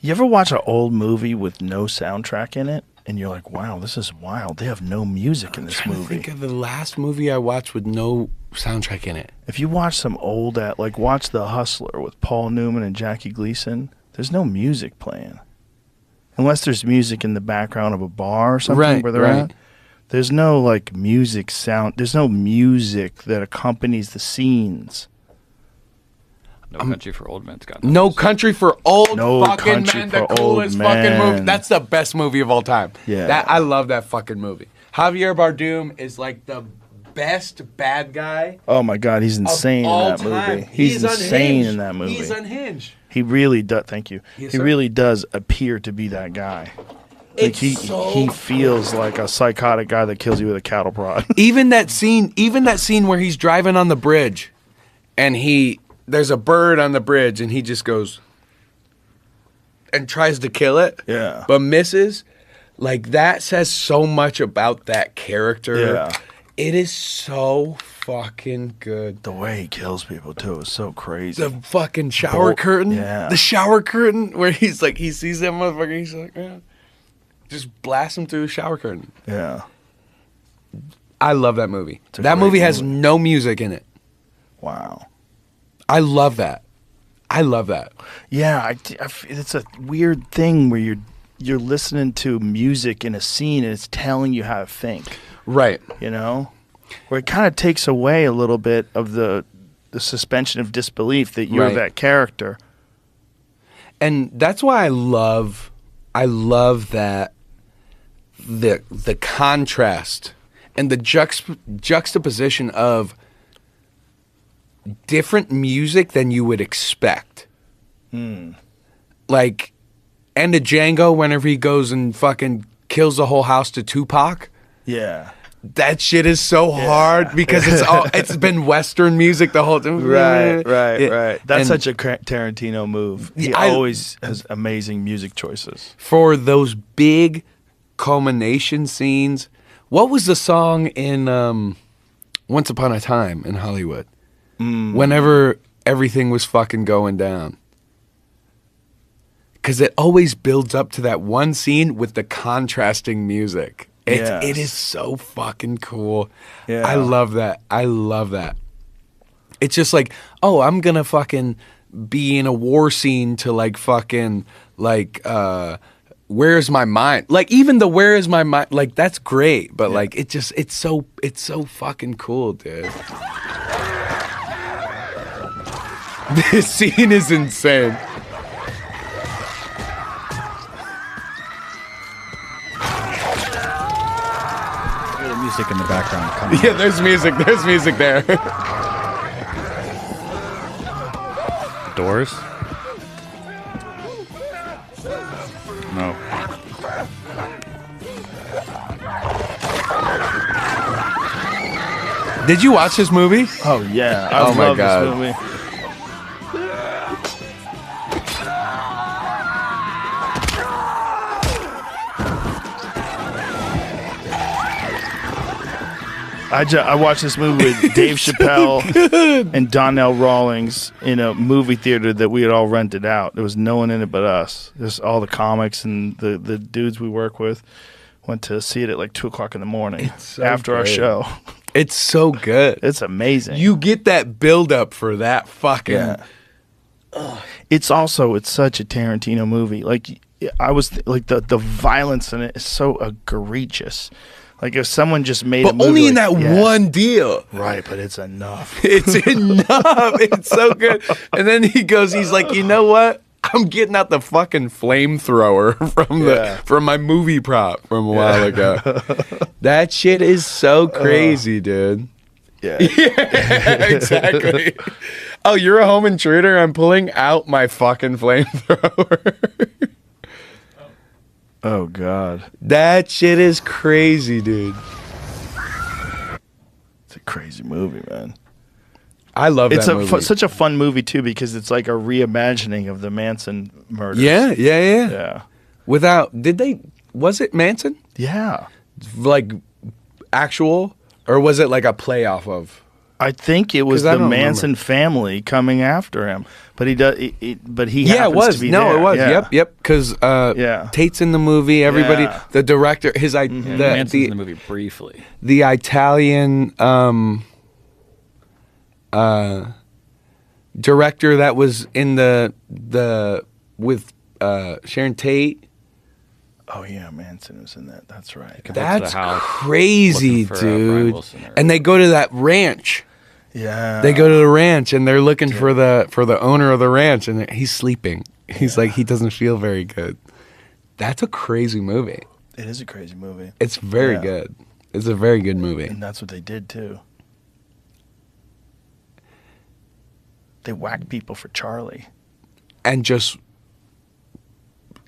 You ever watch an old movie with no soundtrack in it, and you're like, "Wow, this is wild. They have no music in this movie." Think of the last movie I watched with no soundtrack in it. If you watch some old, like watch The Hustler with Paul Newman and Jackie Gleason, there's no music playing, unless there's music in the background of a bar or something where they're at. There's no like music sound. There's no music that accompanies the scenes. No Country for Old Men's got No Country for Old No fucking Country Men. for The coolest Old fucking Men. movie. That's the best movie of all time. Yeah. I love that fucking movie. Javier Bardem is like the best bad guy. Oh my God, he's insane in that movie. He's insane in that movie. He's unhinged. He really does. Thank you. Yes, he sir. really does appear to be that guy. Like It's he feels like a psychotic guy that kills you with a cattle prod. Even that scene where he's driving on the bridge, and there's a bird on the bridge, and he just goes and tries to kill it, Yeah. but misses. Like that says so much about that character. Yeah. It is so fucking good. The way he kills people too is so crazy. The fucking shower curtain. Yeah. The shower curtain where he's like, he sees that motherfucker, he's like, yeah. Just blast him through the shower curtain. Yeah. I love that movie. a That great movie has movie. no music in it. Wow. I love that. I love that. Yeah, it's a weird thing where you're listening to music in a scene and it's telling you how to think. Right. You know, where it kind of takes away a little bit of the suspension of disbelief that you're Right. that character. And that's why I love that the contrast and the juxtaposition of different music than you would expect. Like End of Django, whenever he goes and fucking kills the whole house to Tupac. Yeah. That shit is so hard because it's been Western music the whole time. Right. That's And such a Tarantino move. He I- always has amazing music choices. for those big culmination scenes. What was the song in Once Upon a Time in Hollywood? Whenever everything was fucking going down. Because it always builds up to that one scene with the contrasting music. Yes. It is so fucking cool. Yeah. I love that. I love that. It's just like, oh, I'm gonna fucking be in a war scene to like fucking like where's my mind? Like even the where is my mind? Like that's great, but like it's so fucking cool, dude. This scene is insane. Hear the music in the background. Come on. Yeah, there's music. There's music there. Doors? No. Did you watch this movie? Oh yeah, I Oh, my love God. this movie. I watched this movie with Dave Chappelle and Donnell Rawlings in a movie theater that we had all rented out. There was no one in it but us. Just all the comics and the dudes we work with went to see it at like 2:00 in the morning so after our great. show. It's so good. It's amazing. You get that build up for that fucking. Yeah. It's such a Tarantino movie. Like I was like the violence in it is so egregious. Like if someone just made a But movie only in like- that yeah. one deal. Right, but it's enough. It's enough. It's so good. And then he's like, you know what? I'm getting out the fucking flamethrower from my movie prop from a while ago. That shit is so crazy, dude. Yeah. Yeah, exactly. Oh, you're a home intruder? I'm pulling out my fucking flamethrower. Oh God. That shit is crazy, dude. It's a crazy movie, man. I love It's that movie. such a fun movie too because it's like a reimagining of the Manson murders. Yeah. Yeah. Was it Manson? Yeah. Like actual? Or was it like a playoff of? I think it was the Manson family coming after him, but he does. But he it was. To be no, there. it was. Yeah. Yep. Because Tate's in the movie. Everybody, the director, Manson's in the movie briefly. The Italian director that was in the with Sharon Tate. Oh yeah, Manson was in that. That's right. That's crazy, dude. And they go to that ranch. Yeah. They go to the ranch and they're looking for the owner of the ranch, and he's sleeping. He's like, he doesn't feel very good. That's a crazy movie. It is a crazy movie. It's very good. It's a very good movie. And that's what they did too. They whacked people for Charlie. And just,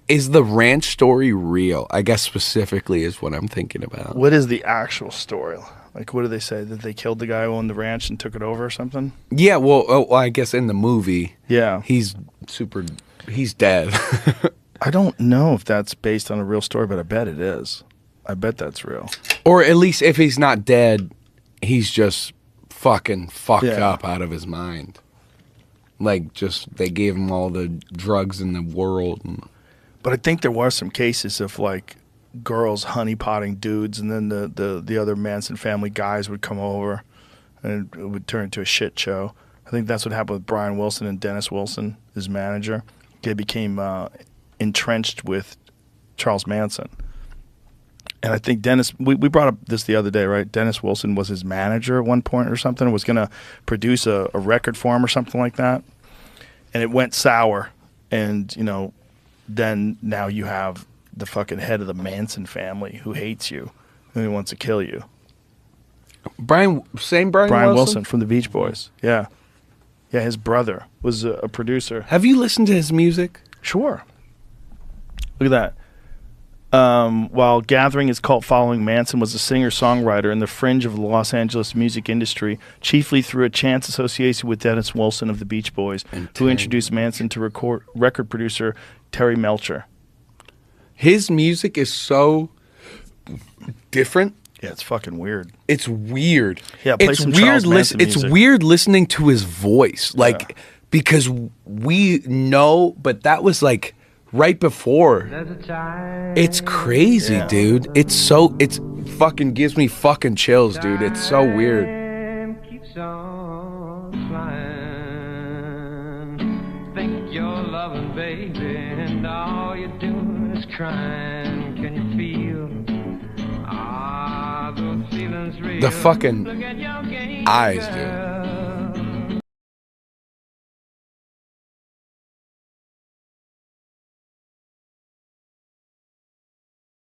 is the ranch story real? I guess specifically is what I'm thinking about. What is the actual story? Like, what do they say? That they killed the guy who owned the ranch and took it over or something? Yeah, well, I guess in the movie, he's dead. I don't know if that's based on a real story, but I bet it is. I bet that's real. Or at least if he's not dead, he's just fucking fucked up out of his mind. Like, just, they gave him all the drugs in the world. But I think there were some cases of, like, girls honeypotting dudes, and then the other Manson family guys would come over, and it would turn into a shit show. I think that's what happened with Brian Wilson and Dennis Wilson, his manager. They became entrenched with Charles Manson. And I think Dennis, we brought up this the other day, right? Dennis Wilson was his manager at one point or something, was going to produce a record for him or something like that. And it went sour. And, you know, then now you have the fucking head of the Manson family who hates you and who wants to kill you. Brian Wilson from the Beach Boys. Yeah. Yeah, his brother was a producer. Have you listened to his music? Sure. Look at that. While gathering his cult following, Manson was a singer-songwriter in the fringe of the Los Angeles music industry, chiefly through a chance association with Dennis Wilson of the Beach Boys, who introduced Manson to record producer Terry Melcher. His music is so different. Yeah, it's fucking weird. It's weird. Yeah, play some Charles Manson music. It's weird listening to his voice, like, because we know, but that was like right before. It's crazy, dude. It's fucking gives me fucking chills, dude. It's so weird. Think you're loving, baby, and all you're doing is crying. Can you feel those feelings real? The fucking eyes, dude.